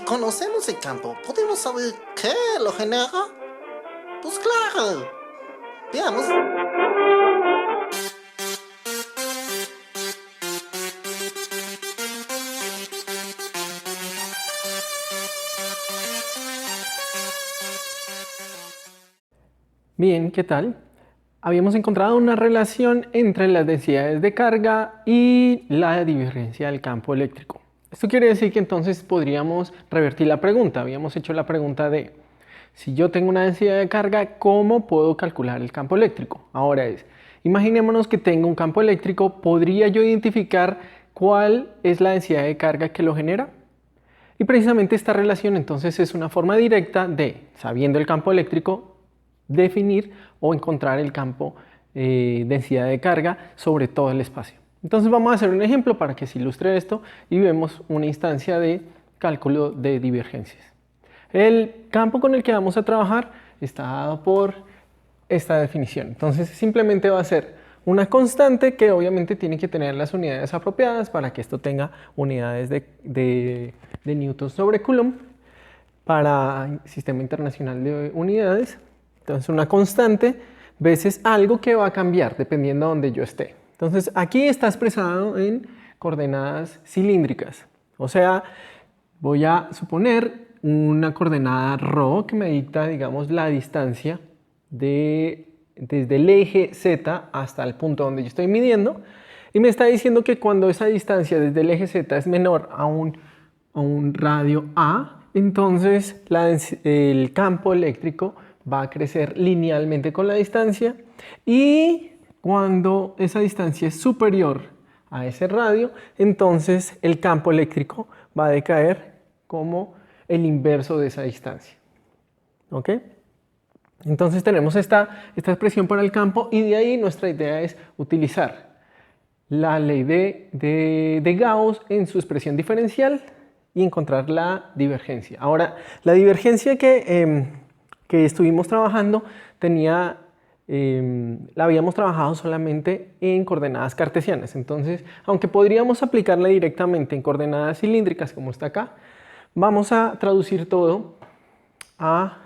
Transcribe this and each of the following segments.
conocemos el campo, ¿podemos saber qué lo genera? Pues claro. Veamos. Bien, ¿qué tal? Habíamos encontrado una relación entre las densidades de carga y la divergencia del campo eléctrico. Esto quiere decir que entonces podríamos revertir la pregunta. Habíamos hecho la pregunta de, si yo tengo una densidad de carga, ¿cómo puedo calcular el campo eléctrico? Ahora imaginémonos que tengo un campo eléctrico, ¿podría yo identificar cuál es la densidad de carga que lo genera? Y precisamente esta relación entonces es una forma directa de, sabiendo el campo eléctrico, definir o encontrar el campo densidad de carga sobre todo el espacio. Entonces vamos a hacer un ejemplo para que se ilustre esto y vemos una instancia de cálculo de divergencias. El campo con el que vamos a trabajar está dado por esta definición. Entonces simplemente va a ser una constante que obviamente tiene que tener las unidades apropiadas para que esto tenga unidades de newtons sobre coulomb para Sistema Internacional de Unidades. Entonces una constante veces algo que va a cambiar dependiendo de donde yo esté. Entonces aquí está expresado en coordenadas cilíndricas. O sea, voy a suponer una coordenada ρ que me dicta, digamos, la distancia desde el eje Z hasta el punto donde yo estoy midiendo. Y me está diciendo que cuando esa distancia desde el eje Z es menor a un radio A, entonces el campo eléctrico va a crecer linealmente con la distancia, y cuando esa distancia es superior a ese radio, entonces el campo eléctrico va a decaer como el inverso de esa distancia. ¿Ok? Entonces tenemos esta expresión para el campo, y de ahí nuestra idea es utilizar la ley de Gauss en su expresión diferencial y encontrar la divergencia. Ahora, la divergencia que estuvimos trabajando la habíamos trabajado solamente en coordenadas cartesianas. Entonces, aunque podríamos aplicarla directamente en coordenadas cilíndricas como está acá, vamos a traducir todo a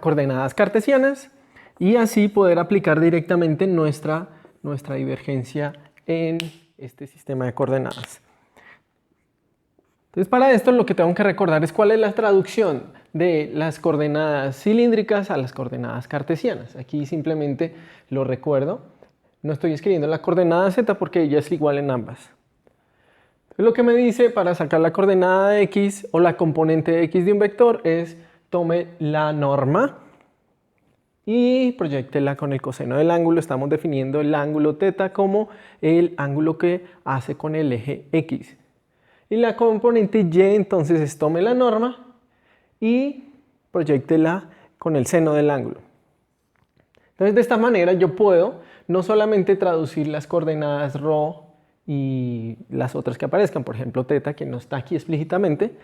coordenadas cartesianas y así poder aplicar directamente nuestra divergencia en este sistema de coordenadas. Entonces, para esto lo que tengo que recordar es cuál es la traducción de las coordenadas cilíndricas a las coordenadas cartesianas. Aquí simplemente lo recuerdo. No estoy escribiendo la coordenada z porque ella es igual en ambas. Entonces, lo que me dice para sacar la coordenada de x o la componente x de un vector es tome la norma y proyéctela con el coseno del ángulo. Estamos definiendo el ángulo θ como el ángulo que hace con el eje x. Y la componente y, entonces, es tome la norma y proyéctela con el seno del ángulo. Entonces, de esta manera yo puedo no solamente traducir las coordenadas ρ y las otras que aparezcan, por ejemplo θ, que no está aquí explícitamente,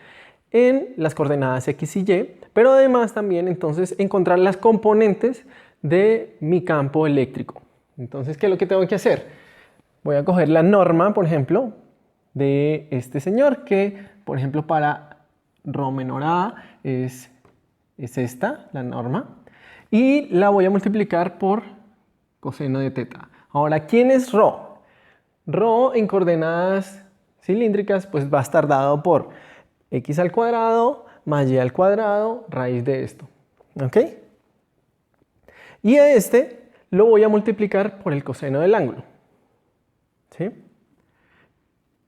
en las coordenadas x y y, pero además también entonces encontrar las componentes de mi campo eléctrico. Entonces, ¿qué es lo que tengo que hacer? Voy a coger la norma, por ejemplo, de este señor, que por ejemplo para ρ menor a es esta, la norma, y la voy a multiplicar por coseno de θ. Ahora, ¿quién es ρ? ρ en coordenadas cilíndricas pues va a estar dado por x al cuadrado más y al cuadrado raíz de esto. ¿Ok? Y a este lo voy a multiplicar por el coseno del ángulo. ¿Sí?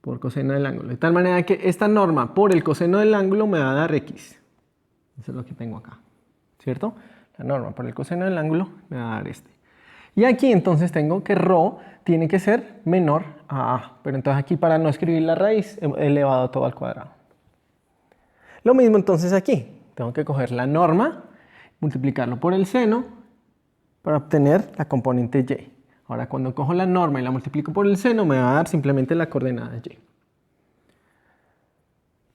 Por coseno del ángulo. De tal manera que esta norma por el coseno del ángulo me va a dar x. Eso es lo que tengo acá. ¿Cierto? La norma por el coseno del ángulo me va a dar este. Y aquí entonces tengo que ρ tiene que ser menor a a. Pero entonces aquí, para no escribir la raíz, he elevado todo al cuadrado. Lo mismo entonces aquí. Tengo que coger la norma, multiplicarlo por el seno para obtener la componente y. Ahora, cuando cojo la norma y la multiplico por el seno, me va a dar simplemente la coordenada y.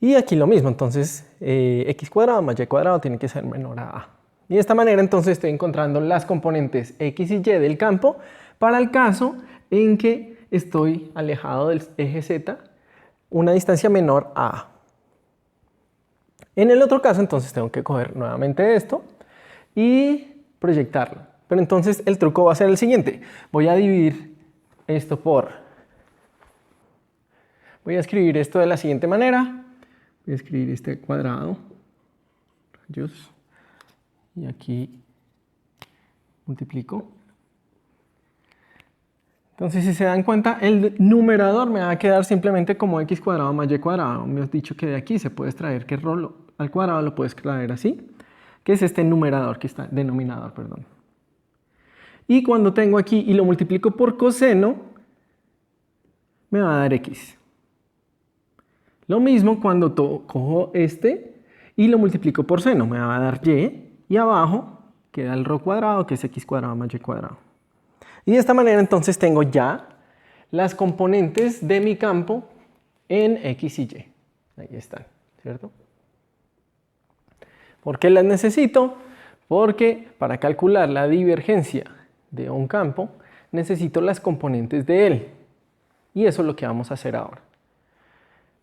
Y aquí lo mismo, entonces x cuadrado más y cuadrado tiene que ser menor a a. Y de esta manera entonces estoy encontrando las componentes x y y del campo para el caso en que estoy alejado del eje Z una distancia menor a A. En el otro caso, entonces tengo que coger nuevamente esto y proyectarlo. Pero entonces el truco va a ser el siguiente. Voy a dividir esto voy a escribir esto de la siguiente manera. Voy a escribir este cuadrado. Rayos. Y aquí multiplico. Entonces, si se dan cuenta, el numerador me va a quedar simplemente como x cuadrado más y cuadrado. Me has dicho que de aquí se puede extraer que al cuadrado lo puedes extraer así, que es este numerador, que está denominador, perdón. Y cuando tengo aquí y lo multiplico por coseno, me va a dar x. Lo mismo cuando cojo este y lo multiplico por seno, me va a dar y, y abajo queda el rho cuadrado, que es x cuadrado más y cuadrado. Y de esta manera entonces tengo ya las componentes de mi campo en x y y. Ahí están, ¿cierto? ¿Por qué las necesito? Porque para calcular la divergencia de un campo necesito las componentes de él. Y eso es lo que vamos a hacer ahora.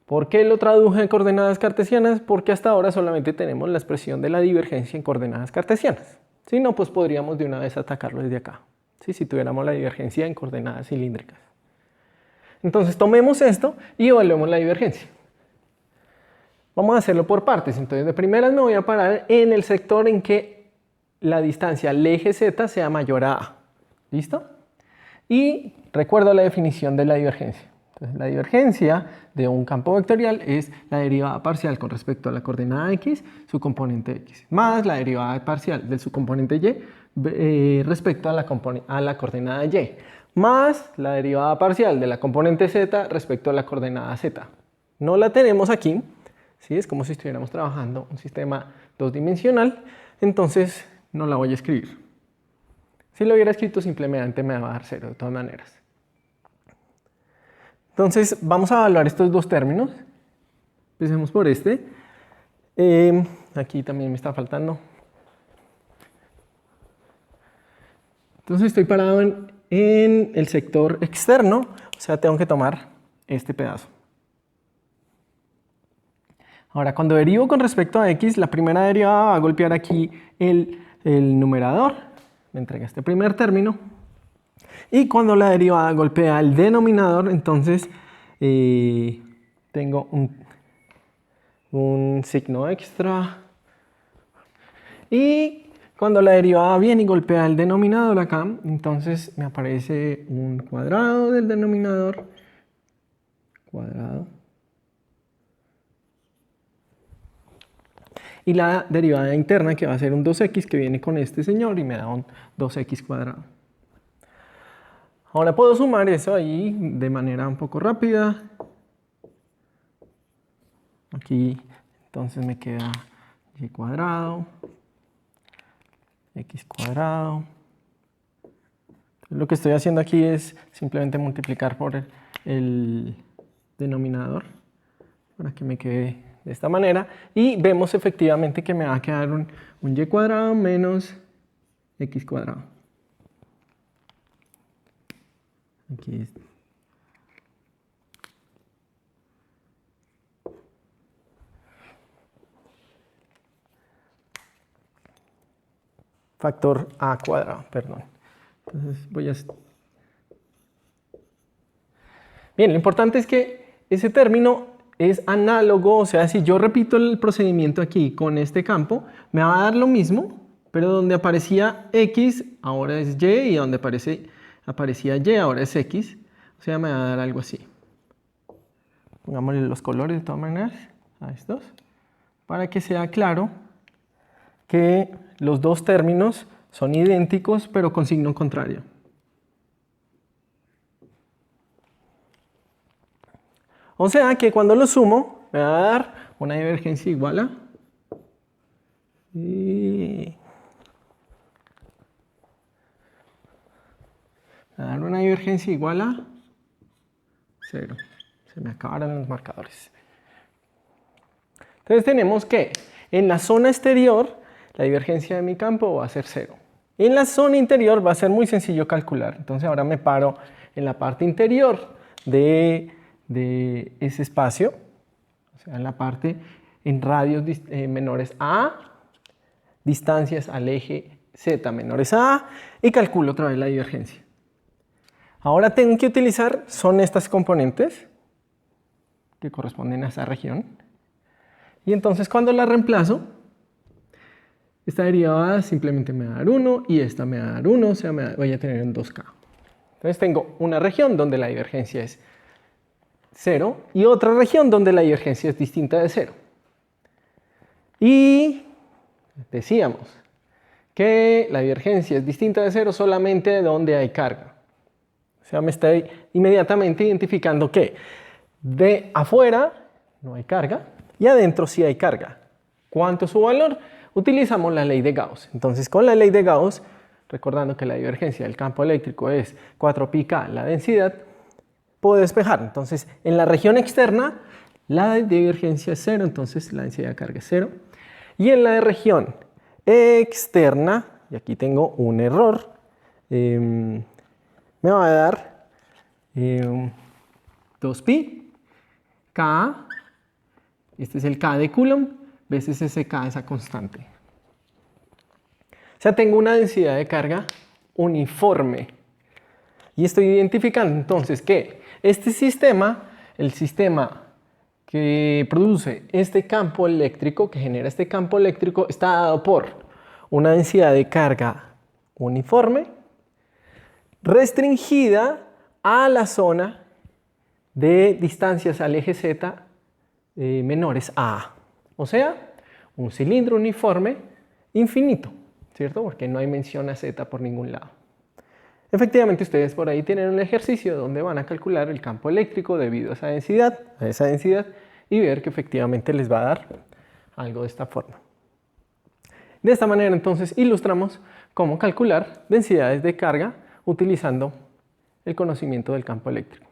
¿Por qué lo traduje en coordenadas cartesianas? Porque hasta ahora solamente tenemos la expresión de la divergencia en coordenadas cartesianas. Si no, pues podríamos de una vez atacarlo desde acá. ¿Sí? Si tuviéramos la divergencia en coordenadas cilíndricas. Entonces tomemos esto y evaluemos la divergencia. Vamos a hacerlo por partes. Entonces de primeras me voy a parar en el sector en que la distancia al eje Z sea mayor a A. ¿Listo? Y recuerdo la definición de la divergencia. Entonces, la divergencia de un campo vectorial es la derivada parcial con respecto a la coordenada x, su componente x, más la derivada parcial de su componente y respecto a la coordenada y, más la derivada parcial de la componente z respecto a la coordenada z. No la tenemos aquí, ¿sí? Es como si estuviéramos trabajando un sistema dos-dimensional, entonces no la voy a escribir. Si lo hubiera escrito simplemente me va a dar 0 de todas maneras. Entonces vamos a evaluar estos dos términos. Empecemos por este. Aquí también me está faltando. Entonces estoy parado en el sector externo, o sea, tengo que tomar este pedazo. Ahora, cuando derivo con respecto a x, la primera derivada va a golpear aquí el numerador, me entrega este primer término. Y cuando la derivada golpea el denominador, entonces tengo un signo extra. Y cuando la derivada viene y golpea el denominador acá, entonces me aparece un cuadrado del denominador. Cuadrado. Y la derivada interna, que va a ser un 2x, que viene con este señor y me da un 2x cuadrado. Ahora puedo sumar eso ahí de manera un poco rápida. Aquí entonces me queda y cuadrado, x cuadrado. Lo que estoy haciendo aquí es simplemente multiplicar por el denominador para que me quede de esta manera. Y vemos efectivamente que me va a quedar un y cuadrado menos x cuadrado. Aquí es. Factor a cuadrado, perdón. Entonces voy a... Bien, lo importante es que ese término es análogo, o sea, si yo repito el procedimiento aquí con este campo, me va a dar lo mismo, pero donde aparecía x, ahora es y, y donde aparecía y, ahora es x, o sea, me va a dar algo así. Pongámosle los colores de todas maneras a estos, para que sea claro que los dos términos son idénticos, pero con signo contrario. O sea que cuando lo sumo, me va a dar una divergencia igual a... me va a dar una divergencia igual a 0. Se me acabaron los marcadores. Entonces tenemos que en la zona exterior la divergencia de mi campo va a ser 0. En la zona interior va a ser muy sencillo calcular. Entonces ahora me paro en la parte interior de ese espacio, o sea, en la parte en radios menores a, distancias al eje z menores a, y calculo otra vez la divergencia. Ahora tengo que utilizar, son estas componentes que corresponden a esa región. Y entonces cuando la reemplazo, esta derivada simplemente me va a dar 1 y esta me va a dar 1, o sea, voy a tener un 2K. Entonces tengo una región donde la divergencia es 0 y otra región donde la divergencia es distinta de 0. Y decíamos que la divergencia es distinta de 0 solamente donde hay carga. O sea, me estoy inmediatamente identificando que de afuera no hay carga y adentro sí hay carga. ¿Cuánto es su valor? Utilizamos la ley de Gauss. Entonces, con la ley de Gauss, recordando que la divergencia del campo eléctrico es 4πk la densidad, puedo despejar. Entonces, en la región externa, la divergencia es 0, entonces la densidad de carga es 0. Y en la región externa, y aquí tengo un error, me va a dar 2pi K, este es el K de Coulomb, veces ese K, esa constante. O sea, tengo una densidad de carga uniforme. Y estoy identificando entonces que este sistema, el sistema que produce este campo eléctrico, que genera este campo eléctrico, está dado por una densidad de carga uniforme, restringida a la zona de distancias al eje z menores a A. O sea, un cilindro uniforme infinito, ¿cierto? Porque no hay mención a z por ningún lado. Efectivamente, ustedes por ahí tienen un ejercicio donde van a calcular el campo eléctrico debido a esa densidad, y ver que efectivamente les va a dar algo de esta forma. De esta manera, entonces, ilustramos cómo calcular densidades de carga utilizando el conocimiento del campo eléctrico.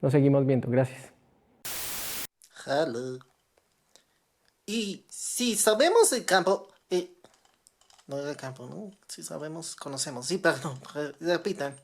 Nos seguimos viendo. Gracias. Hello. Y si sabemos el campo... no era el campo, ¿no? Si sabemos, conocemos. Sí, perdón, repitan.